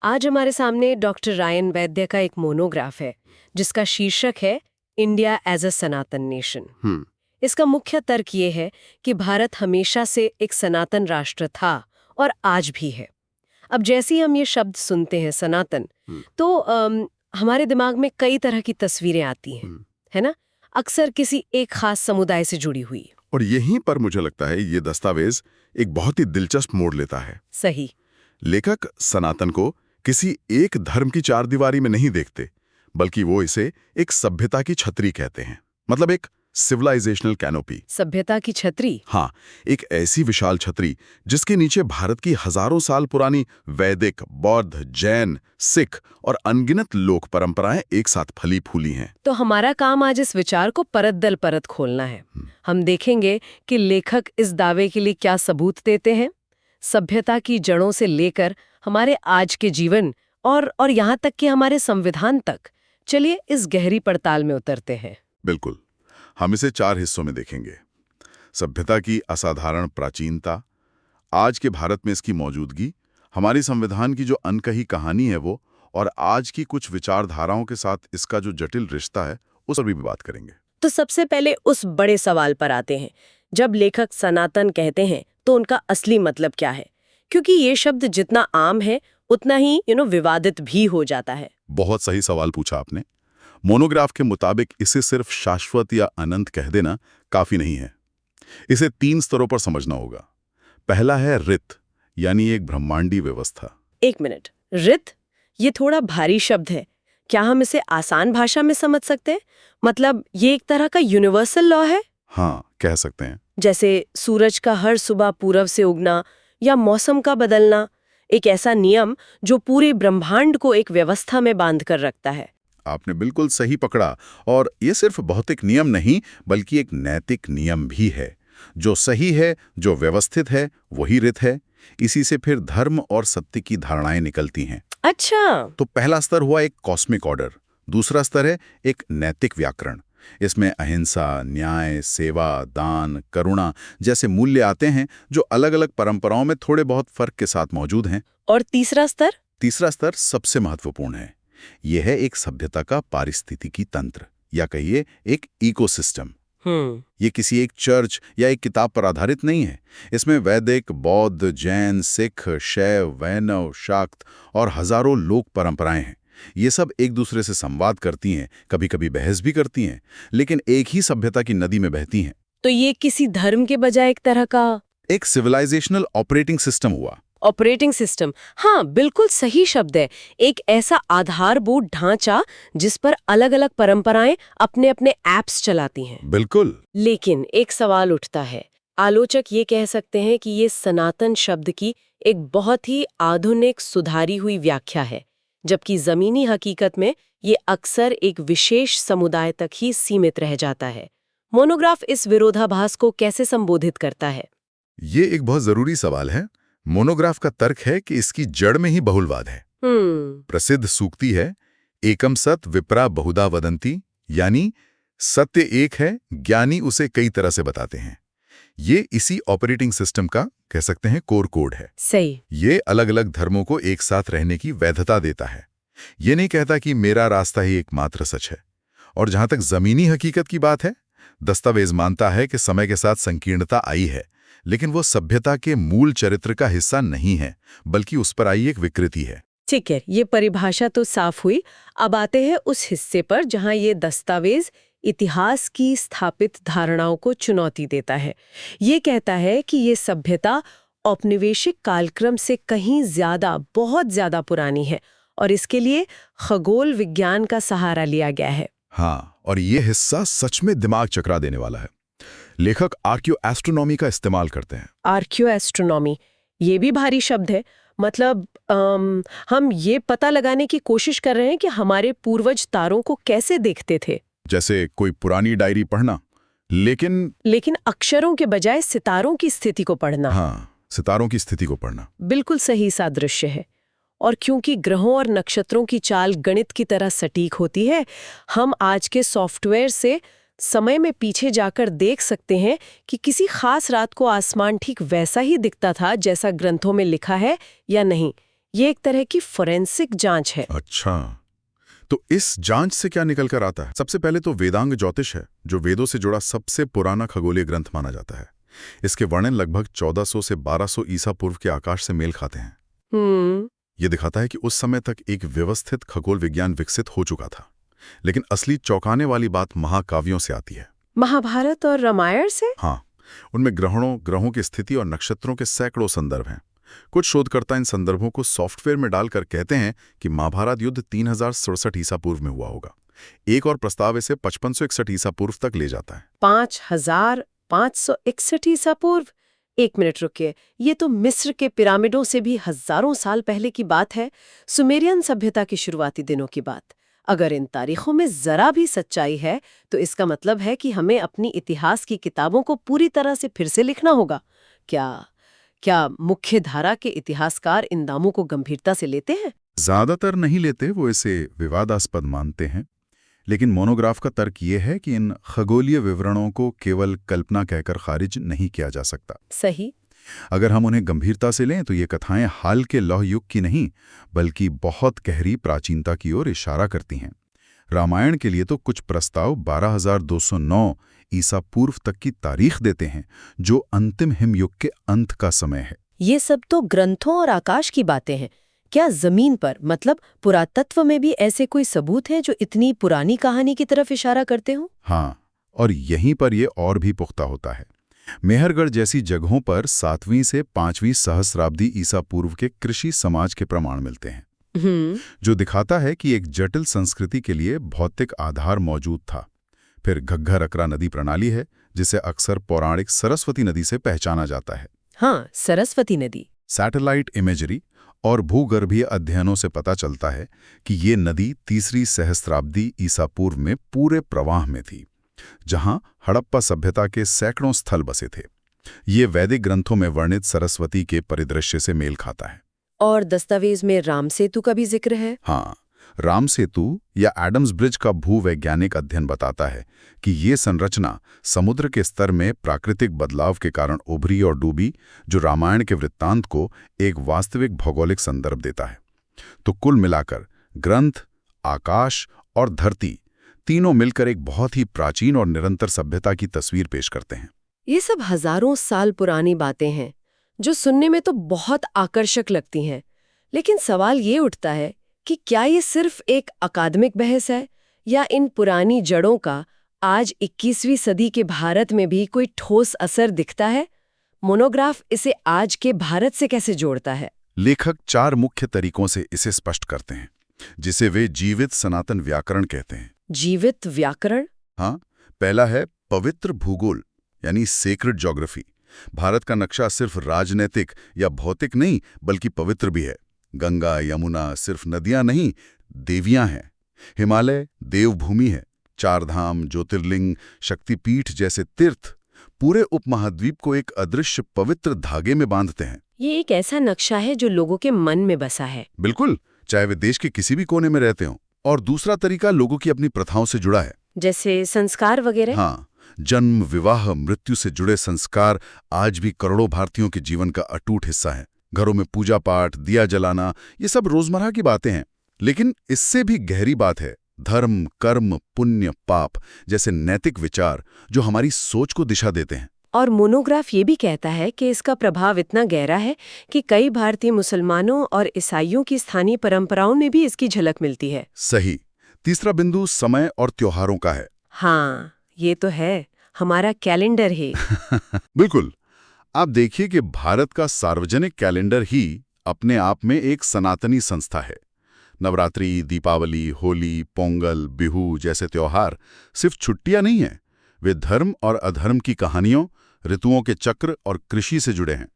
आज हमारे सामने डॉक्टर रायन वैद्य का एक मोनोग्राफ है जिसका शीर्षक है India as a Sanatan nation. इसका मुख्य तर्क ये है कि भारत हमेशा से एक सनातन राष्ट्र था और आज भी है। अब जैसे ही हम ये शब्द सुनते हैं सनातन, तो हमारे दिमाग में कई तरह की तस्वीरें आती हैं, है ना? अक्सर किसी एक खास समुदाय से जुड़ी हुई। और यहीं पर मुझे लगता है ये दस्तावेज एक बहुत ही दिलचस्प मोड़ लेता है। सही। लेखक सनातन को किसी एक धर्म की चारदीवारी में नहीं देखते, बल्कि वो इसे एक सभ्यता की छतरी कहते हैं। मतलब एक सिविलाइजेशनल कैनोपी। सभ्यता की छतरी? हाँ, एक ऐसी विशाल छतरी जिसके नीचे भारत की हजारों साल पुरानी वैदिक, बौद्ध, जैन, सिख और अनगिनत लोक परंपराएं एक साथ फली फूली हैं। तो हमारा काम आज इस विचार को परत दर परत खोलना है। हम देखेंगे कि लेखक इस दावे के लिए क्या सबूत देते हैं, सभ्यता की जड़ों से लेकर हमारे आज के जीवन और यहाँ तक कि हमारे संविधान तक। चलिए इस गहरी पड़ताल में उतरते हैं। बिल्कुल, हम इसे 4 हिस्सों में देखेंगे। सभ्यता की असाधारण प्राचीनता, आज के भारत में इसकी मौजूदगी, हमारी संविधान की जो अनकही कहानी है वो, और आज की कुछ विचारधाराओं के साथ इसका जो जटिल रिश्ता है उस पर भी बात करेंगे। तो सबसे पहले उस बड़े सवाल पर आते हैं, जब लेखक सनातन कहते हैं तो उनका असली मतलब क्या है? क्योंकि ये शब्द जितना आम है उतना ही विवादित भी हो जाता है। बहुत सही सवाल पूछा आपने। मोनोग्राफ के मुताबिक इसे सिर्फ शाश्वत या अनंत कह देना काफी नहीं है। इसे 3 स्तरों पर समझना होगा। पहला है रित, यानी एक ब्रह्मांडी व्यवस्था। एक मिनट, रित? ये थोड़ा भारी शब्द है। क्या हम इसे आसान भाषा में समझ सकते हैं? मतलब ये एक तरह का यूनिवर्सल लॉ है? हाँ, कह सकते हैं। जैसे सूरज का हर सुबह पूरब से उगना या मौसम का बदलना, एक ऐसा नियम जो पूरे ब्रह्मांड को एक व्यवस्था में बांध कर रखता है। आपने बिल्कुल सही पकड़ा। और ये सिर्फ भौतिक नियम नहीं, बल्कि एक नैतिक नियम भी है। जो सही है, जो व्यवस्थित है, वही रित है। इसी से फिर धर्म और सत्य की धारणाएं निकलती हैं। अच्छा। तो पहला स्तर हुआ एक कॉस्मिक ऑर्डर। दूसरा स्तर है एक नैतिक व्याकरण। इसमें अहिंसा, न्याय, सेवा, दान, करुणा जैसे मूल्य आते हैं जो अलग अलग परंपराओं में थोड़े बहुत फर्क के साथ मौजूद हैं। और तीसरा स्तर? तीसरा स्तर सबसे महत्वपूर्ण है। यह है एक सभ्यता का पारिस्थितिकी तंत्र, या कहिए एक इकोसिस्टम। ये किसी एक चर्च या एक किताब पर आधारित नहीं है। इसमें वैदिक, बौद्ध, जैन, सिख, शैव, वैष्णव, शाक्त और हजारों लोक परंपराएं हैं। ये सब एक दूसरे से संवाद करती हैं, कभी कभी बहस भी करती हैं, लेकिन एक ही सभ्यता की नदी में बहती हैं। तो ये किसी धर्म के बजाय एक तरह का एक सिविलाइजेशनल ऑपरेटिंग सिस्टम हुआ। ऑपरेटिंग सिस्टम, हाँ बिल्कुल सही शब्द है। एक ऐसा आधारभूत ढांचा जिस पर अलग अलग परंपराएं अपने अपने एप्स चलाती हैं। बिल्कुल। लेकिन एक सवाल उठता है। आलोचक ये कह सकते हैं कि ये सनातन शब्द की एक बहुत ही आधुनिक सुधारी हुई व्याख्या है, जबकि जमीनी हकीकत में ये अक्सर एक विशेष समुदाय तक ही सीमित रह जाता है। मोनोग्राफ इस विरोधाभास को कैसे संबोधित करता है? ये एक बहुत जरूरी सवाल है। मोनोग्राफ का तर्क है कि इसकी जड़ में ही बहुलवाद है। प्रसिद्ध सूक्ति है, एकम सत विप्रा बहुधा वदंती, यानी सत्य एक है, ज्ञानी उसे कई तरह से बताते हैं। ये इसी ऑपरेटिंग सिस्टम का, कह सकते हैं, कोर कोड है। सही। ये अलग अलग धर्मों को एक साथ रहने की वैधता देता है। ये नहीं कहता कि मेरा रास्ता ही एकमात्र सच है। और जहां तक जमीनी हकीकत की बात है, दस्तावेज मानता है कि समय के साथ संकीर्णता आई है, लेकिन वो सभ्यता के मूल चरित्र का हिस्सा नहीं है, बल्कि उस पर आई एक विकृति है। ठीक है, ये परिभाषा तो साफ हुई। अब आते हैं उस हिस्से पर जहां ये दस्तावेज इतिहास की स्थापित धारणाओं को चुनौती देता है। ये कहता है कि ये सभ्यता औपनिवेशिक कालक्रम से कहीं ज्यादा, बहुत ज्यादा पुरानी है और इसके लिए खगोल विज्ञान का सहारा लिया गया है। हाँ, और ये हिस्सा सच में दिमाग चकरा देने वाला है। लेखक आर्कियो एस्ट्रोनॉमी का इस्तेमाल करते हैं। आर्कियो एस्ट्रोनॉमी, ये भी भारी शब्द है। मतलब हम ये पता लगाने की कोशिश कर रहे हैं कि हमारे पूर्वज तारों को कैसे देखते थे। जैसे कोई पुरानी डायरी पढ़ना, लेकिन अक्षरों के बजाय सितारों की स्थिति को पढ़ना। हाँ, सितारों की स्थिति को पढ़ना बिल्कुल सही सादृश्य है। और क्योंकि ग्रहों और नक्षत्रों की चाल गणित की तरह सटीक होती है, हम आज के सॉफ्टवेयर से समय में पीछे जाकर देख सकते हैं कि किसी खास रात को आसमान ठीक वैसा ही दिखता था जैसा ग्रंथों में लिखा है या नहीं। ये एक तरह की फोरेंसिक जांच है। अच्छा, तो इस जांच से क्या निकल कर आता है? सबसे पहले तो वेदांग ज्योतिष है, जो वेदों से जुड़ा सबसे पुराना खगोलीय ग्रंथ माना जाता है। इसके वर्णन लगभग 1400 से 1200 ईसा पूर्व के आकाश से मेल खाते हैं। ये दिखाता है कि उस समय तक एक व्यवस्थित खगोल विज्ञान विकसित हो चुका था। लेकिन असली चौंकाने वाली बात महाकाव्यों से आती है। महाभारत और रामायण से? हाँ, उनमें ग्रहों की स्थिति और नक्षत्रों के सैकड़ों संदर्भ हैं। कुछ शोधकर्ता इन संदर्भों को सॉफ्टवेयर में डालकर कहते हैं कि महाभारत युद्ध 3067 ईसा पूर्व में हुआ होगा। एक और प्रस्ताव इसे 5561 ईसा पूर्व तक ले जाता है। 5561 ईसा पूर्व? एक मिनट रुकिए, ये तो मिस्र के पिरामिडों से भी हजारों साल पहले की बात है, सुमेरियन सभ्यता के शुरुआती दिनों की बात। अगर इन तारीखों में जरा भी सच्चाई है तो इसका मतलब है कि हमें अपनी इतिहास की किताबों को पूरी तरह से फिर से लिखना होगा। क्या मुख्य धारा के इतिहासकार इन दावों को गंभीरता से लेते हैं? ज्यादातर नहीं लेते, वो इसे विवादास्पद मानते हैं। लेकिन मोनोग्राफ का तर्क ये है कि इन खगोलीय विवरणों को केवल कल्पना कहकर खारिज नहीं किया जा सकता। सही। अगर हम उन्हें गंभीरता से लें तो ये कथाएं हाल के लौह युग की नहीं, बल्कि बहुत गहरी प्राचीनता की ओर इशारा करती हैं। रामायण के लिए तो कुछ प्रस्ताव 12209 ईसा पूर्व तक की तारीख देते हैं, जो अंतिम हिमयुग के अंत का समय है। ये सब तो ग्रंथों और आकाश की बातें हैं। क्या जमीन पर, मतलब पुरातत्व में भी ऐसे कोई सबूत हैं जो इतनी पुरानी कहानी की तरफ इशारा करते हों? हाँ, और यहीं पर ये और भी पुख्ता होता है। मेहरगढ़ जैसी जगहों पर 7वीं से 5वीं सहस्राब्दी ईसा पूर्व के कृषि समाज के प्रमाण मिलते हैं, जो दिखाता है कि एक जटिल संस्कृति के लिए भौतिक आधार मौजूद था। फिर घग्घर-अकरा नदी प्रणाली है, जिसे अक्सर पौराणिक सरस्वती नदी से पहचाना जाता है। हाँ, सरस्वती नदी। सैटेलाइट इमेजरी और भूगर्भीय अध्ययनों से पता चलता है कि ये नदी 3री सहस्राब्दी ईसा पूर्व में पूरे प्रवाह में थी, जहां हड़प्पा सभ्यता के सैकड़ों स्थल बसे थे। ये वैदिक ग्रंथों में वर्णित सरस्वती के परिदृश्य से मेल खाता है। और दस्तावेज में राम सेतु का भी जिक्र है। हाँ, राम सेतु या एडम्स ब्रिज का भूवैज्ञानिक अध्ययन बताता है कि ये संरचना समुद्र के स्तर में प्राकृतिक बदलाव के कारण उभरी और डूबी, जो रामायण के वृत्तांत को एक वास्तविक भौगोलिक संदर्भ देता है। तो कुल मिलाकर ग्रंथ, आकाश और धरती तीनों मिलकर एक बहुत ही प्राचीन और निरंतर सभ्यता की तस्वीर पेश करते हैं। ये सब हजारों साल पुरानी बातें हैं, जो सुनने में तो बहुत आकर्षक लगती हैं। लेकिन सवाल ये उठता है कि क्या ये सिर्फ एक अकादमिक बहस है, या इन पुरानी जड़ों का आज 21वीं सदी के भारत में भी कोई ठोस असर दिखता है? मोनोग्राफ इसे आज के भारत से कैसे जोड़ता है? लेखक 4 मुख्य तरीकों से इसे स्पष्ट करते हैं, जिसे वे जीवित सनातन व्याकरण कहते हैं। जीवित व्याकरण? हाँ, पहला है पवित्र भूगोल, यानी सेक्रेड ज्योग्राफी। भारत का नक्शा सिर्फ राजनैतिक या भौतिक नहीं, बल्कि पवित्र भी है। गंगा, यमुना सिर्फ नदियां नहीं, देवियां हैं। हिमालय देवभूमि है। 4 धाम, ज्योतिर्लिंग, शक्तिपीठ जैसे तीर्थ पूरे उपमहाद्वीप को एक अदृश्य पवित्र धागे में बांधते हैं। ये एक ऐसा नक्शा है जो लोगों के मन में बसा है। बिल्कुल, चाहे वे देश के किसी भी कोने में रहते हों। और दूसरा तरीका लोगों की अपनी प्रथाओं से जुड़ा है, जैसे संस्कार वगैरह। हाँ, जन्म, विवाह, मृत्यु से जुड़े संस्कार आज भी करोड़ों भारतीयों के जीवन का अटूट हिस्सा है। घरों में पूजा पाठ, दिया जलाना, ये सब रोजमर्रा की बातें हैं। लेकिन इससे भी गहरी बात है धर्म, कर्म, पुण्य, पाप जैसे नैतिक विचार, जो हमारी सोच को दिशा देते हैं। और मोनोग्राफ ये भी कहता है कि इसका प्रभाव इतना गहरा है कि कई भारतीय मुसलमानों और ईसाइयों की स्थानीय परंपराओं में भी इसकी झलक मिलती है। सही। तीसरा बिंदु समय और त्योहारों का है। हाँ, ये तो है, हमारा कैलेंडर है। बिल्कुल। आप देखिए कि भारत का सार्वजनिक कैलेंडर ही अपने आप में एक सनातनी संस्था है। नवरात्रि, दीपावली, होली, पोंगल, बिहू जैसे त्योहार सिर्फ छुट्टियां नहीं हैं, वे धर्म और अधर्म की कहानियों, ऋतुओं के चक्र और कृषि से जुड़े हैं।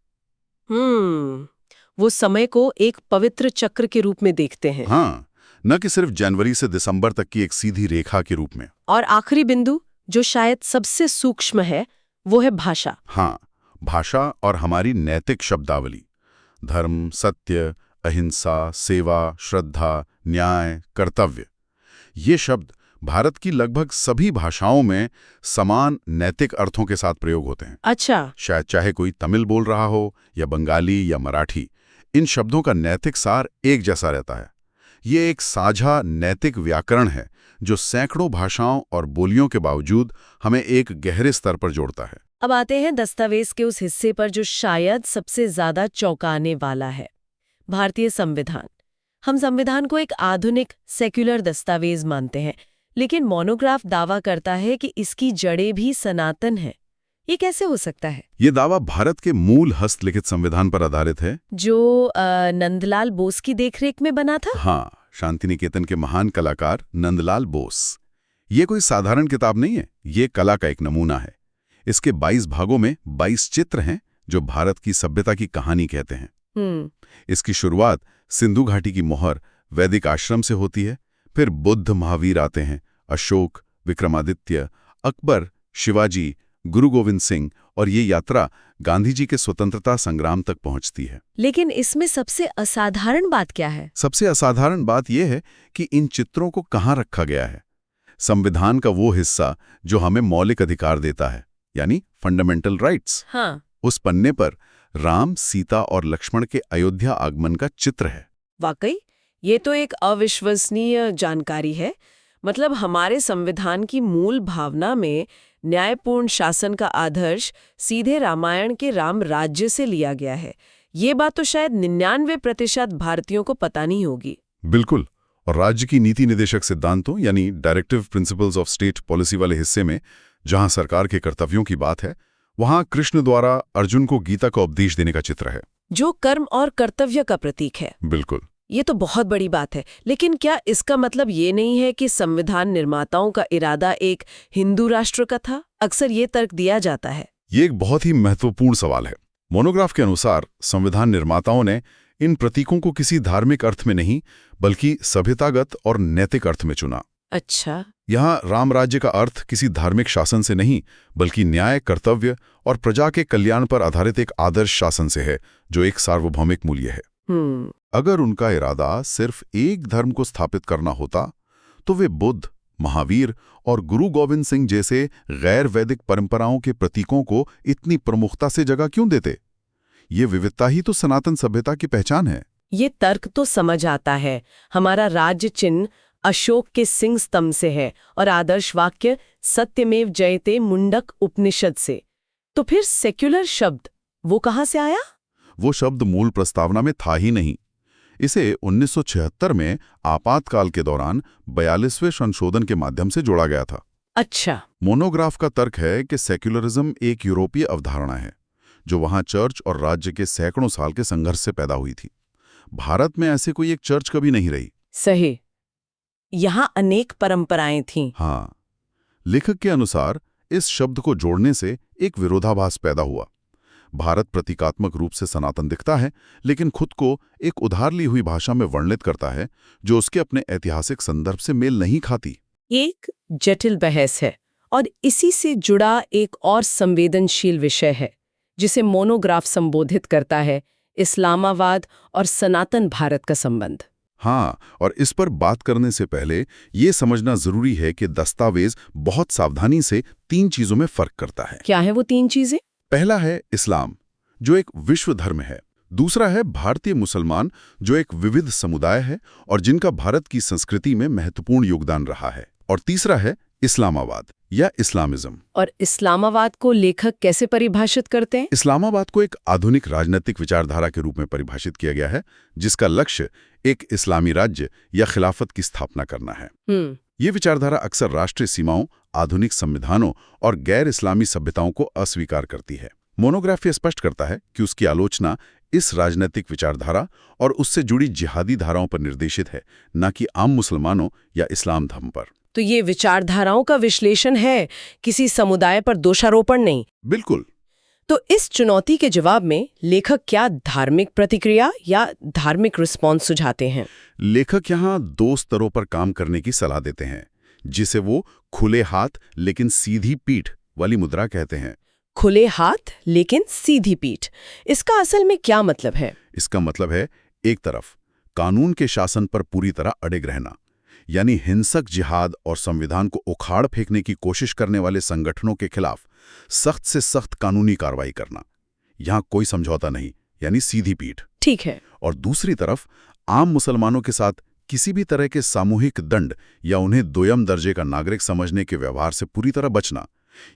वो समय को एक पवित्र चक्र के रूप में देखते हैं। हाँ, न कि सिर्फ जनवरी से दिसंबर तक की एक सीधी रेखा के रूप में। और आखिरी बिंदु, जो शायद सबसे सूक्ष्म है, वो है भाषा। हाँ, भाषा और हमारी नैतिक शब्दावली। धर्म, सत्य, अहिंसा, सेवा, श्रद्धा, न्याय, कर्तव्य, ये शब्द भारत की लगभग सभी भाषाओं में समान नैतिक अर्थों के साथ प्रयोग होते हैं। अच्छा। शायद चाहे कोई तमिल बोल रहा हो या बंगाली या मराठी, इन शब्दों का नैतिक सार एक जैसा रहता है। ये एक साझा नैतिक व्याकरण है जो सैकड़ों भाषाओं और बोलियों के बावजूद हमें एक गहरे स्तर पर जोड़ता है। अब आते हैं दस्तावेज के उस हिस्से पर जो शायद सबसे ज्यादा चौंकाने वाला है, भारतीय संविधान। हम संविधान को एक आधुनिक सेक्युलर दस्तावेज मानते हैं, लेकिन मोनोग्राफ दावा करता है कि इसकी जड़ें भी सनातन हैं। ये कैसे हो सकता है? ये दावा भारत के मूल हस्तलिखित संविधान पर आधारित है, जो नंदलाल बोस की देखरेख में बना था। हाँ, शांति निकेतन के महान कलाकार नंदलाल बोस। ये कोई साधारण किताब नहीं है, ये कला का एक नमूना है। इसके 22 भागों में 22 चित्र हैं जो भारत की सभ्यता की कहानी कहते हैं। इसकी शुरुआत सिंधु घाटी की मोहर वैदिक आश्रम से होती है, फिर बुद्ध महावीर आते हैं, अशोक, विक्रमादित्य, अकबर, शिवाजी, गुरु गोविंद सिंह, और ये यात्रा गांधी जी के स्वतंत्रता संग्राम तक पहुंचती है। लेकिन इसमें सबसे असाधारण बात क्या है? सबसे असाधारण बात यह है कि इन चित्रों को कहाँ रखा गया है। संविधान का वो हिस्सा जो हमें मौलिक अधिकार देता है, यानी फंडामेंटल राइट्स। हाँ। उस पन्ने पर राम, सीता और लक्ष्मण के अयोध्या आगमन का चित्र है। वाकई ये तो एक अविश्वसनीय जानकारी है। मतलब हमारे संविधान की मूल भावना में न्यायपूर्ण शासन का आदर्श सीधे रामायण के राम राज्य से लिया गया है। ये बात तो शायद 99% भारतीयों को पता नहीं होगी। बिल्कुल। और राज्य की नीति निदेशक सिद्धांतों यानी directive principles of state policy वाले हिस्से में जहां सरकार के कर्तव्यों की बात है, वहां कृष्ण द्वारा अर्जुन को गीता का उपदेश देने का चित्र है, जो कर्म और कर्तव्य का प्रतीक है। बिल्कुल। ये तो बहुत बड़ी बात है। लेकिन क्या इसका मतलब ये नहीं है कि संविधान निर्माताओं का इरादा एक हिंदू राष्ट्र का था? अक्सर ये तर्क दिया जाता है। ये एक बहुत ही महत्वपूर्ण सवाल है। मोनोग्राफ के अनुसार संविधान निर्माताओं ने इन प्रतीकों को किसी धार्मिक अर्थ में नहीं, बल्कि सभ्यतागत और नैतिक अर्थ में चुना। अच्छा। यहाँ राम राज्य का अर्थ किसी धार्मिक शासन से नहीं, बल्कि न्याय, कर्तव्य और प्रजा के कल्याण पर आधारित एक आदर्श शासन से है, जो एक सार्वभौमिक मूल्य है। अगर उनका इरादा सिर्फ एक धर्म को स्थापित करना होता, तो वे बुद्ध, महावीर और गुरु गोविंद सिंह जैसे गैर वैदिक परंपराओं के प्रतीकों को इतनी प्रमुखता से जगह क्यों देते? ये विविधता ही तो सनातन सभ्यता की पहचान है। ये तर्क तो समझ आता है। हमारा राज्य चिन्ह अशोक के सिंह स्तंभ से है और आदर्श वाक्य सत्यमेव जयते मुंडक उपनिषद से। तो फिर सेक्युलर शब्द वो कहाँ से आया? वो शब्द मूल प्रस्तावना में था ही नहीं। इसे 1976 में आपातकाल के दौरान 42वें संशोधन के माध्यम से जोड़ा गया था। अच्छा। मोनोग्राफ का तर्क है कि सेक्युलरिज्म एक यूरोपीय अवधारणा है जो वहां चर्च और राज्य के सैकड़ों साल के संघर्ष से पैदा हुई थी। भारत में ऐसे कोई एक चर्च कभी नहीं रही। सही। यहां अनेक परंपराएं थीं। हाँ। लेखक के अनुसार इस शब्द को जोड़ने से एक विरोधाभास पैदा हुआ। भारत प्रतीकात्मक रूप से सनातन दिखता है, लेकिन खुद को एक उधार ली हुई भाषा में वर्णित करता है जो उसके अपने ऐतिहासिक संदर्भ से मेल नहीं खाती। एक जटिल बहस है और इसी से जुड़ा एक और संवेदनशील विषय है जिसे मोनोग्राफ संबोधित करता है, इस्लामाबाद और सनातन भारत का संबंध। हाँ, और इस पर बात करने से पहले ये समझना जरूरी है कि दस्तावेज बहुत सावधानी से 3 चीजों में फर्क करता है। क्या है वो 3 चीजें? पहला है इस्लाम, जो एक विश्व धर्म है। दूसरा है भारतीय मुसलमान, जो एक विविध समुदाय है और जिनका भारत की संस्कृति में महत्वपूर्ण योगदान रहा है। और तीसरा है इस्लामाबाद या इस्लामिज्म। और इस्लामाबाद को लेखक कैसे परिभाषित करते हैं? इस्लामाबाद को एक आधुनिक राजनीतिक विचारधारा के रूप में परिभाषित किया गया है, जिसका लक्ष्य एक इस्लामी राज्य या खिलाफत की स्थापना करना है। ये विचारधारा अक्सर राष्ट्रीय सीमाओं, आधुनिक संविधानों और गैर इस्लामी सभ्यताओं को अस्वीकार करती है। मोनोग्राफ ये स्पष्ट करता है कि उसकी आलोचना इस राजनीतिक विचारधारा और उससे जुड़ी जिहादी धाराओं पर निर्देशित है, न कि आम मुसलमानों या इस्लाम धर्म पर। तो ये विचारधाराओं का विश्लेषण है, किसी समुदाय पर दोषारोपण नहीं। बिल्कुल। तो इस चुनौती के जवाब में लेखक क्या धार्मिक प्रतिक्रिया या धार्मिक रिस्पॉन्स सुझाते हैं? लेखक यहाँ 2 स्तरों पर काम करने की सलाह देते हैं, जिसे वो खुले हाथ लेकिन सीधी पीठ वाली मुद्रा कहते हैं। खुले हाथ लेकिन सीधी पीठ, इसका असल में क्या मतलब है? इसका मतलब है, एक तरफ कानून के शासन पर पूरी तरह अड़िग रहना, यानी हिंसक जिहाद और संविधान को उखाड़ फेंकने की कोशिश करने वाले संगठनों के खिलाफ सख्त से सख्त कानूनी कार्रवाई करना। यहां कोई समझौता नहीं, यानी सीधी पीठ। ठीक है। और दूसरी तरफ आम मुसलमानों के साथ किसी भी तरह के सामूहिक दंड या उन्हें दोयम दर्जे का नागरिक समझने के व्यवहार से पूरी तरह बचना,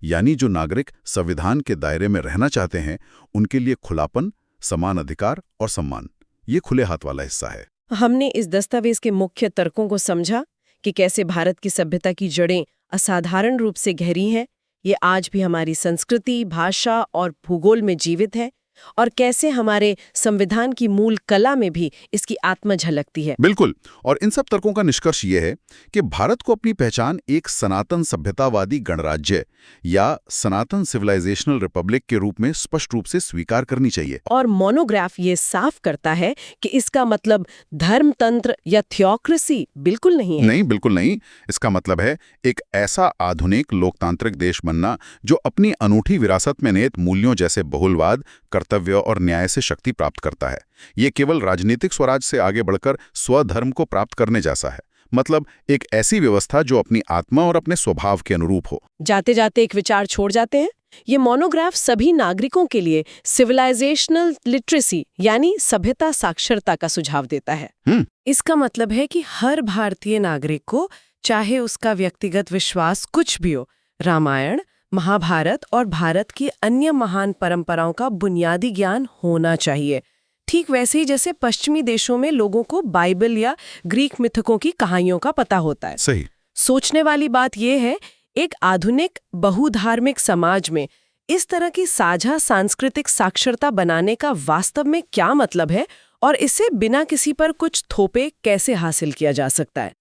यानी जो नागरिक संविधान के दायरे में रहना चाहते हैं उनके लिए खुलापन, समान अधिकार और सम्मान, ये खुले हाथ वाला हिस्सा है। हमने इस दस्तावेज के मुख्य तर्कों को समझा कि कैसे भारत की सभ्यता की जड़ें असाधारण रूप से गहरी हैं, ये आज भी हमारी संस्कृति, भाषा और भूगोल में जीवित है, और कैसे हमारे संविधान की मूल कला में भी इसकी आत्मा झलकती है। बिल्कुल। और इन सब तर्कों का निष्कर्ष ये है कि भारत को अपनी पहचान एक सनातन सभ्यतावादी गणराज्य या सनातन सिविलाइजेशनल रिपब्लिक के रूप में स्पष्ट रूप से स्वीकार करनी चाहिए। और मोनोग्राफ ये साफ करता है कि इसका मतलब धर्मतंत्र या थियोक्रेसी बिल्कुल नहीं है। नहीं, बिल्कुल नहीं। इसका मतलब है एक ऐसा आधुनिक लोकतांत्रिक देश बनना जो अपनी अनूठी विरासत में निहित मूल्यों जैसे बहुलवाद, कर्तव्य और न्याय से शक्ति प्राप्त करता है। ये केवल राजनीतिक स्वराज से आगे बढ़कर स्वधर्म को प्राप्त करने जैसा है। मतलब एक ऐसी व्यवस्था जो अपनी आत्मा और अपने स्वभाव के अनुरूप हो। जाते जाते एक विचार छोड़ जाते हैं। ये मोनोग्राफ सभी नागरिकों के लिए सिविलाइजेशनल लिटरेसी यानी सभ्यता साक्षरता का सुझाव देता है। इसका मतलब है कि हर भारतीय नागरिक को, चाहे उसका व्यक्तिगत विश्वास कुछ भी हो, रामायण, महाभारत और भारत की अन्य महान परंपराओं का बुनियादी ज्ञान होना चाहिए। ठीक वैसे ही जैसे पश्चिमी देशों में लोगों को बाइबल या ग्रीक मिथकों की कहानियों का पता होता है। सही। सोचने वाली बात यह है, एक आधुनिक बहुधार्मिक समाज में इस तरह की साझा सांस्कृतिक साक्षरता बनाने का वास्तव में क्या मतलब है और इसे बिना किसी पर कुछ थोपे कैसे हासिल किया जा सकता है।